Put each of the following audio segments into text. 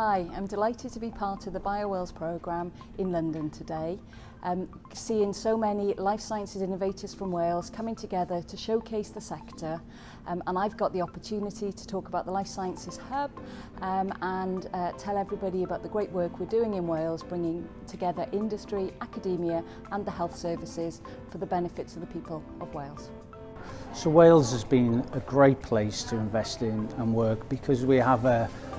Hi, I'm delighted to be part of the BioWales programme in London today, seeing so many life sciences innovators from Wales coming together to showcase the sector, and I've got the opportunity to talk about the Life Sciences Hub and tell everybody about the great work we're doing in Wales, bringing together industry, academia and the health services for the benefits of the people of Wales. So Wales has been a great place to invest in and work because we have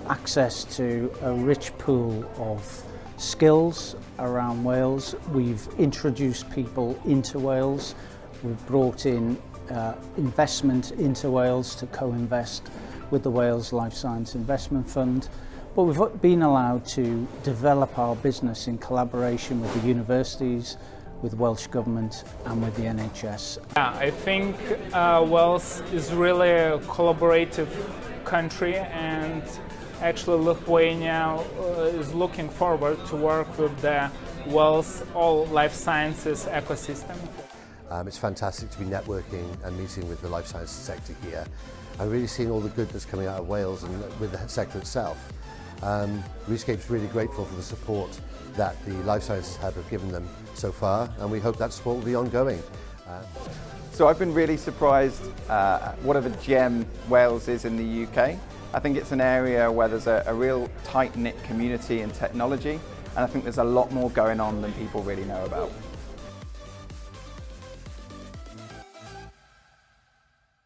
access to a rich pool of skills around Wales. We've introduced people into Wales. We've brought in investment into Wales to co-invest with the Wales Life Science Investment Fund. But we've been allowed to develop our business in collaboration with the universities, with Welsh Government and with the NHS. Yeah, I think Wales is really a collaborative country, and actually Lithuania is looking forward to work with the Wales all life sciences ecosystem. It's fantastic to be networking and meeting with the life sciences sector here and really seeing all the good that's coming out of Wales and with the sector itself. Rescape's really grateful for the support that the Life Sciences Hub have given them so far, and we hope that support will be ongoing. So I've been really surprised what of a gem Wales is in the UK. I think it's an area where there's a real tight-knit community in technology, and I think there's a lot more going on than people really know about.